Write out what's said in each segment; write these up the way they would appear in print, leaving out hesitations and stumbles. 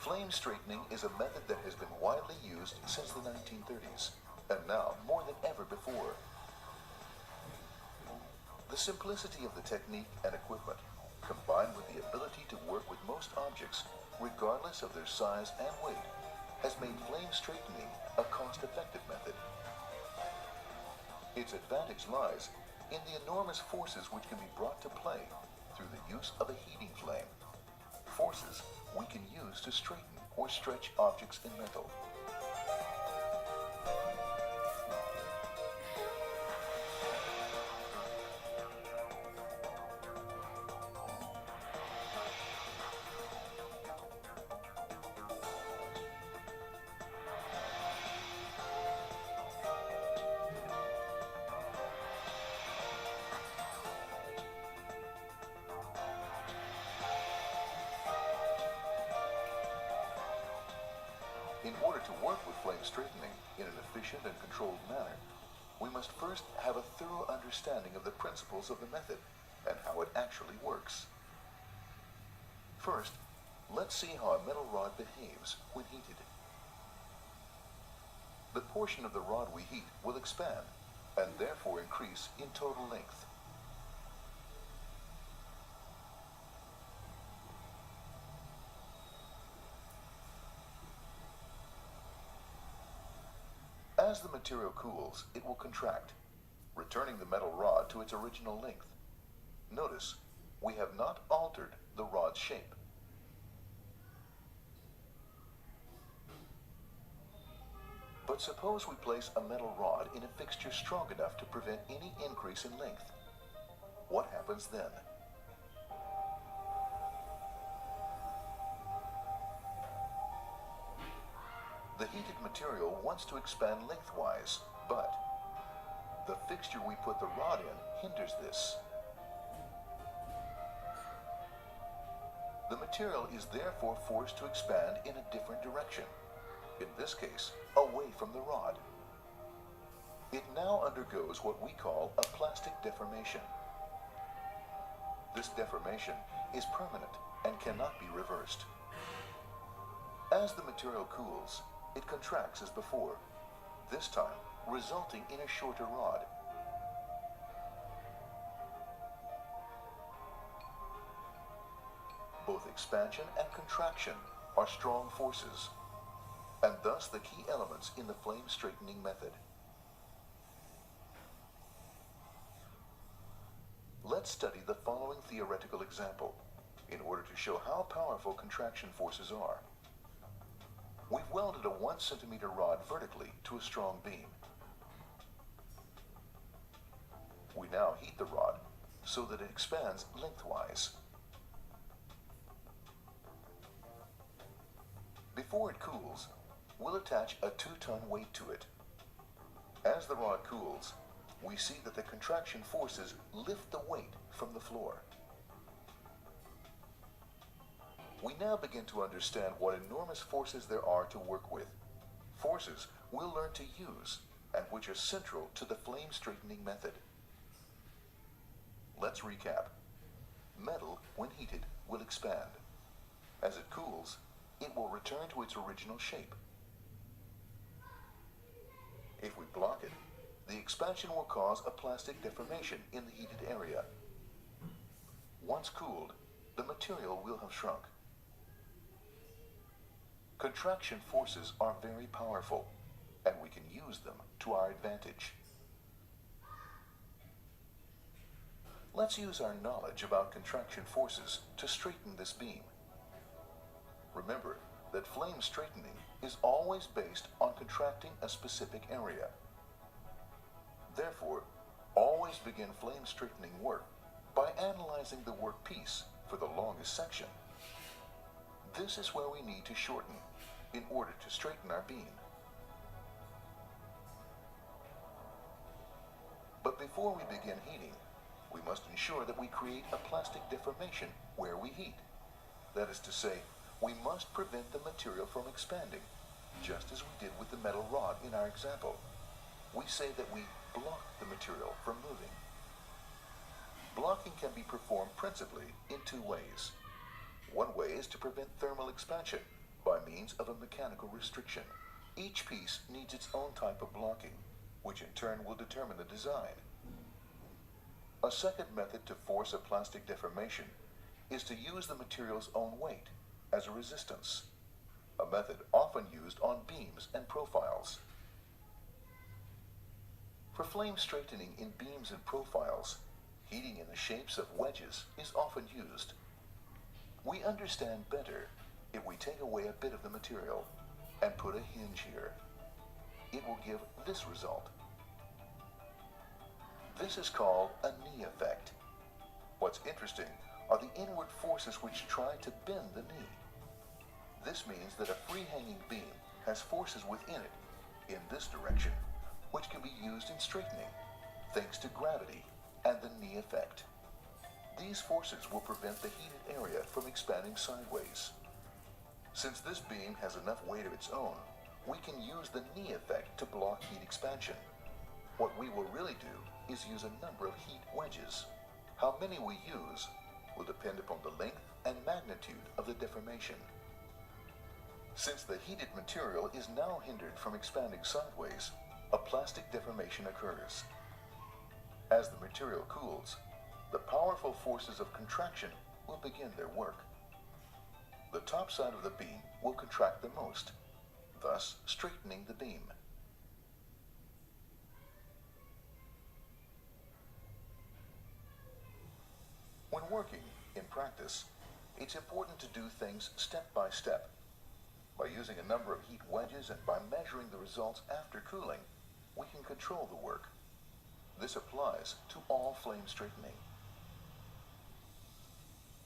Flame straightening is a method that has been widely used since the 1930s, and now more than ever before. The simplicity of the technique and equipment, combined with the ability to work with most objects, regardless of their size and weight, has made flame straightening a cost-effective method. Its advantage lies in the enormous forces which can be brought to play through the use of a heating flame. Forces we can use to straighten or stretch objects in metal. In order to work with flame straightening in an efficient and controlled manner, we must first have a thorough understanding of the principles of the method and how it actually works. First, let's see how a metal rod behaves when heated. The portion of the rod we heat will expand and therefore increase in total length. As the material cools, it will contract, returning the metal rod to its original length. Notice, we have not altered the rod's shape. But suppose we place a metal rod in a fixture strong enough to prevent any increase in length. What happens then? The heated material wants to expand lengthwise, but the fixture we put the rod in hinders this. The material is therefore forced to expand in a different direction, in this case, away from the rod. It now undergoes what we call a plastic deformation. This deformation is permanent and cannot be reversed. As the material cools, it contracts as before, this time resulting in a shorter rod. Both expansion and contraction are strong forces, and thus the key elements in the flame straightening method. Let's study the following theoretical example in order to show how powerful contraction forces are. We've welded a 1 centimeter rod vertically to a strong beam. We now heat the rod so that it expands lengthwise. Before it cools, we'll attach a 2-ton weight to it. As the rod cools, we see that the contraction forces lift the weight from the floor. We now begin to understand what enormous forces there are to work with, forces we'll learn to use and which are central to the flame straightening method. Let's recap. Metal, when heated, will expand. As it cools, it will return to its original shape. If we block it, the expansion will cause a plastic deformation in the heated area. Once cooled, the material will have shrunk. Contraction forces are very powerful, and we can use them to our advantage. Let's use our knowledge about contraction forces to straighten this beam. Remember that flame straightening is always based on contracting a specific area. Therefore, always begin flame straightening work by analyzing the workpiece for the longest section. This is where we need to shorten in order to straighten our beam. But before we begin heating, we must ensure that we create a plastic deformation where we heat. That is to say, we must prevent the material from expanding, just as we did with the metal rod in our example. We say that we block the material from moving. Blocking can be performed principally in 2 ways. One way is to prevent thermal expansion, by means of a mechanical restriction. Each piece needs its own type of blocking, which in turn will determine the design. A second method to force a plastic deformation is to use the material's own weight as a resistance, a method often used on beams and profiles. For flame straightening in beams and profiles, heating in the shapes of wedges is often used. We understand better if we take away a bit of the material and put a hinge here. It will give this result. This is called a knee effect. What's interesting are the inward forces which try to bend the knee. This means that a free-hanging beam has forces within it in this direction, which can be used in straightening, thanks to gravity and the knee effect. These forces will prevent the heated area from expanding sideways. Since this beam has enough weight of its own, we can use the knee effect to block heat expansion. What we will really do is use a number of heat wedges. How many we use will depend upon the length and magnitude of the deformation. Since the heated material is now hindered from expanding sideways, a plastic deformation occurs. As the material cools, the powerful forces of contraction will begin their work. The top side of the beam will contract the most, thus straightening the beam. When working in practice, it's important to do things step by step. By using a number of heat wedges and by measuring the results after cooling, we can control the work. This applies to all flame straightening.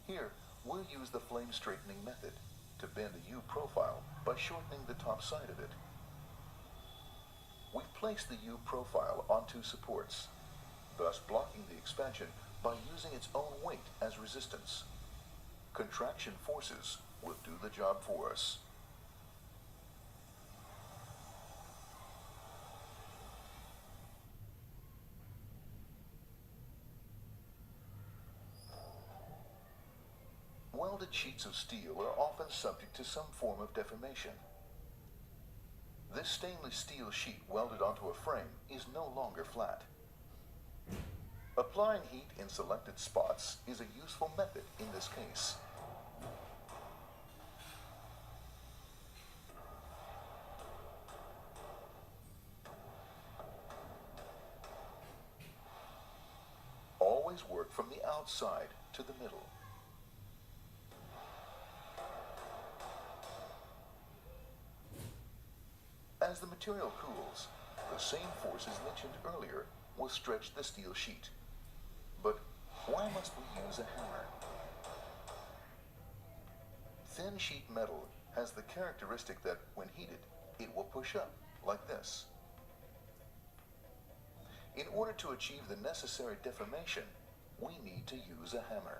Here, we'll use the flame straightening method to bend the U profile by shortening the top side of it. We've placed the U profile on two supports, thus blocking the expansion by using its own weight as resistance. Contraction forces will do the job for us. Welded sheets of steel are often subject to some form of deformation. This stainless steel sheet welded onto a frame is no longer flat. Applying heat in selected spots is a useful method in this case. Always work from the outside to the middle. As the material cools, the same forces mentioned earlier will stretch the steel sheet. But why must we use a hammer? Thin sheet metal has the characteristic that, when heated, it will push up, like this. In order to achieve the necessary deformation, we need to use a hammer.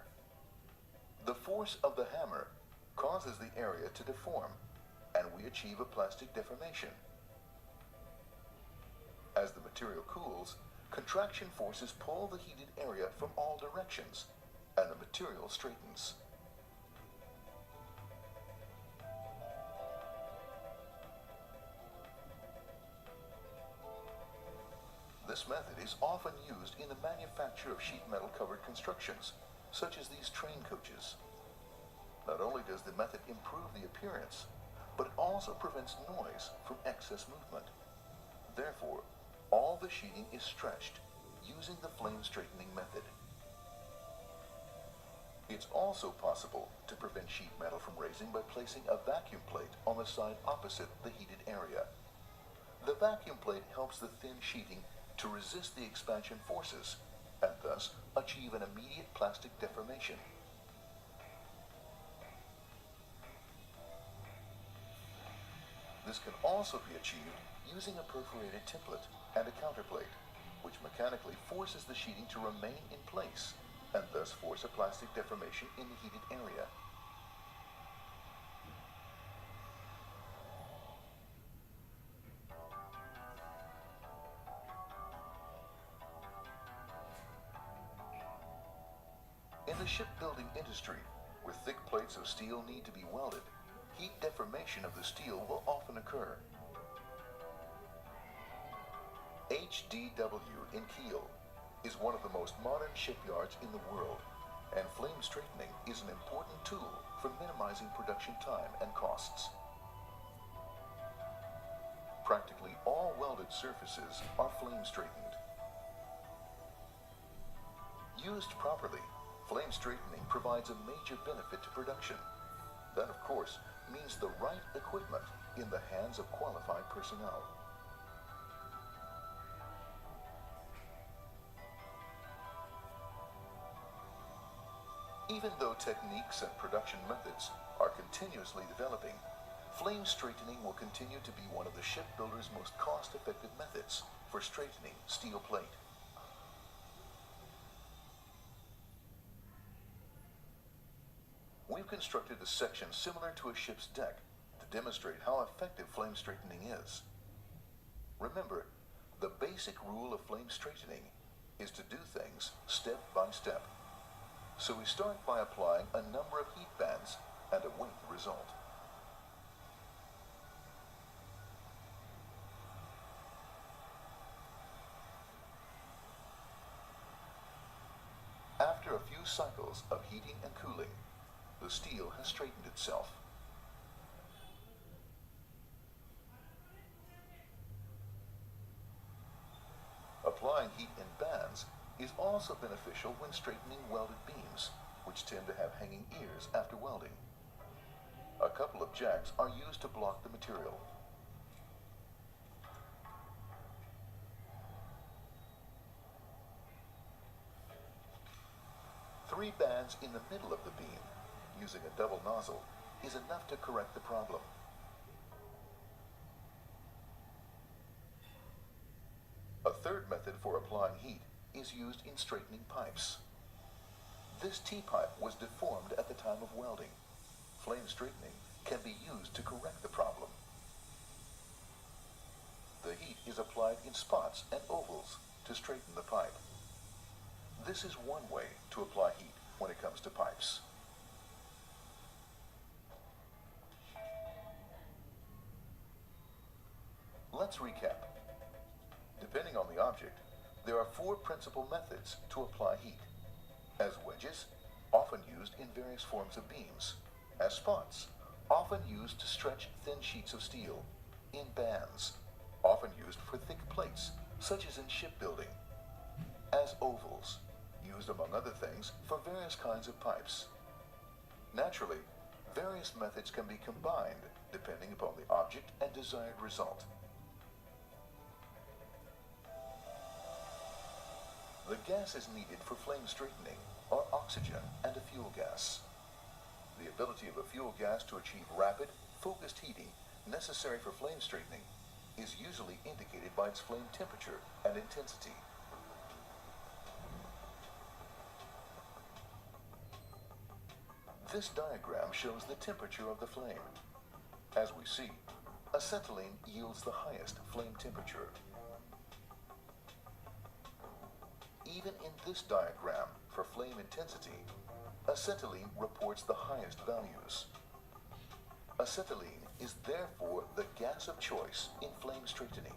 The force of the hammer causes the area to deform, and we achieve a plastic deformation. As the material cools, contraction forces pull the heated area from all directions, and the material straightens. This method is often used in the manufacture of sheet metal covered constructions, such as these train coaches. Not only does the method improve the appearance, but it also prevents noise from excess movement. Therefore, all the sheeting is stretched using the flame straightening method. It's also possible to prevent sheet metal from raising by placing a vacuum plate on the side opposite the heated area. The vacuum plate helps the thin sheeting to resist the expansion forces and thus achieve an immediate plastic deformation. This can also be achieved using a perforated template and a counterplate, which mechanically forces the sheeting to remain in place and thus force a plastic deformation in the heated area. In the shipbuilding industry, where thick plates of steel need to be welded, heat deformation of the steel will often occur. HDW in Kiel is one of the most modern shipyards in the world, and flame straightening is an important tool for minimizing production time and costs. Practically all welded surfaces are flame straightened. Used properly, flame straightening provides a major benefit to production. That, of course, means the right equipment in the hands of qualified personnel. Even though techniques and production methods are continuously developing, flame straightening will continue to be one of the shipbuilders' most cost-effective methods for straightening steel plate. We've constructed a section similar to a ship's deck to demonstrate how effective flame straightening is. Remember, the basic rule of flame straightening is to do things step by step. So we start by applying a number of heat bands and await the result. After a few cycles of heating and cooling, the steel has straightened itself. Applying heat in bands is also beneficial when straightening welded beams, which tend to have hanging ears after welding. A couple of jacks are used to block the material. Three bands in the middle of the beam, using a double nozzle, is enough to correct the problem. A third method for applying heat is used in straightening pipes. This T-pipe was deformed at the time of welding. Flame straightening can be used to correct the problem. The heat is applied in spots and ovals to straighten the pipe. This is one way to apply heat when it comes to pipes. Let's recap. Depending on the object, there are four principal methods to apply heat. As wedges, often used in various forms of beams. As spots, often used to stretch thin sheets of steel. In bands, often used for thick plates, such as in shipbuilding. As ovals, used among other things for various kinds of pipes. Naturally, various methods can be combined depending upon the object and desired result. The gases needed for flame straightening are oxygen and a fuel gas. The ability of a fuel gas to achieve rapid, focused heating necessary for flame straightening is usually indicated by its flame temperature and intensity. This diagram shows the temperature of the flame. As we see, acetylene yields the highest flame temperature. Even in this diagram, for flame intensity, acetylene reports the highest values. Acetylene is therefore the gas of choice in flame straightening.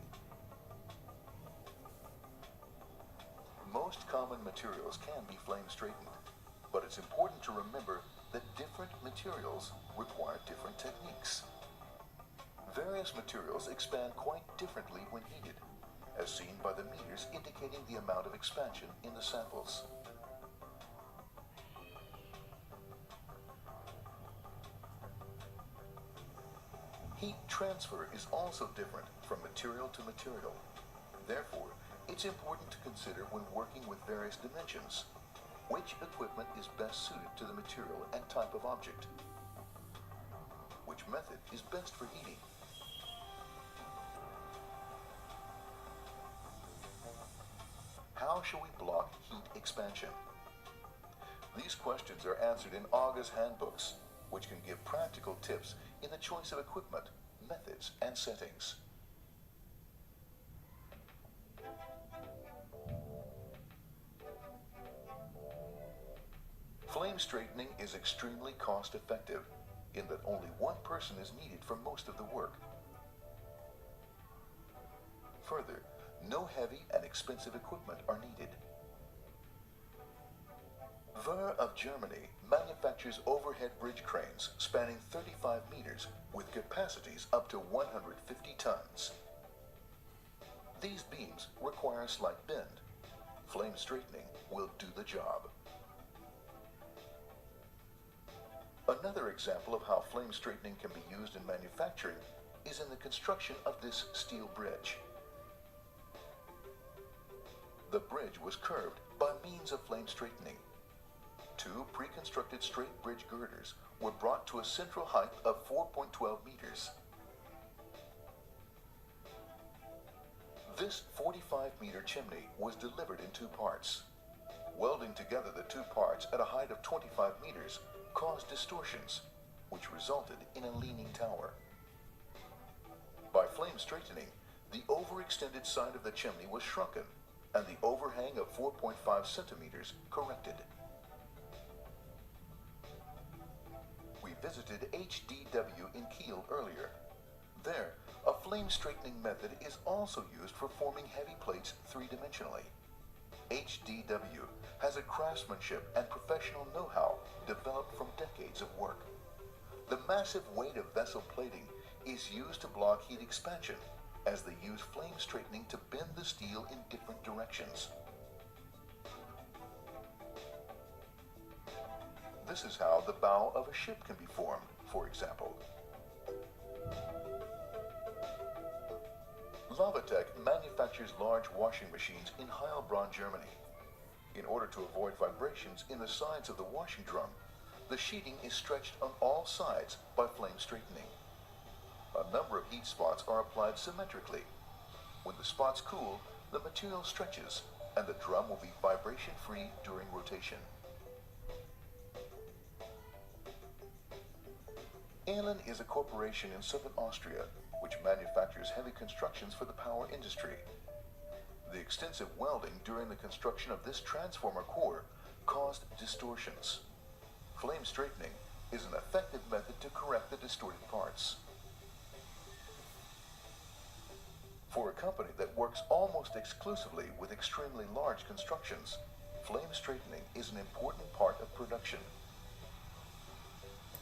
Most common materials can be flame straightened, but it's important to remember that different materials require different techniques. Various materials expand quite differently when heated, as seen by the meters indicating the amount of expansion in the samples. Heat transfer is also different from material to material. Therefore, it's important to consider when working with various dimensions, which equipment is best suited to the material and type of object. Which method is best for heating? How shall we block heat expansion? These questions are answered in AUGA's handbooks, which can give practical tips in the choice of equipment, methods, and settings. Flame straightening is extremely cost-effective, in that only one person is needed for most of the work. Further, no heavy and expensive equipment are needed. Ver of Germany manufactures overhead bridge cranes spanning 35 meters with capacities up to 150 tons. These beams require a slight bend. Flame straightening will do the job. Another example of how flame straightening can be used in manufacturing is in the construction of this steel bridge. The bridge was curved by means of flame straightening. Two pre-constructed straight bridge girders were brought to a central height of 4.12 meters. This 45-meter chimney was delivered in two parts. Welding together the two parts at a height of 25 meters caused distortions, which resulted in a leaning tower. By flame straightening, the overextended side of the chimney was shrunken and the overhang of 4.5 centimeters corrected. We visited HDW in Kiel earlier. There, a flame straightening method is also used for forming heavy plates three-dimensionally. HDW has a craftsmanship and professional know-how developed from decades of work. The massive weight of vessel plating is used to block heat expansion, as they use flame straightening to bend the steel in different directions. This is how the bow of a ship can be formed, for example. Lavatec manufactures large washing machines in Heilbronn, Germany. In order to avoid vibrations in the sides of the washing drum, the sheeting is stretched on all sides by flame straightening. A number of heat spots are applied symmetrically. When the spots cool, the material stretches, and the drum will be vibration-free during rotation. Ehlen is a corporation in southern Austria which manufactures heavy constructions for the power industry. The extensive welding during the construction of this transformer core caused distortions. Flame straightening is an effective method to correct the distorted parts. For a company that works almost exclusively with extremely large constructions, flame straightening is an important part of production.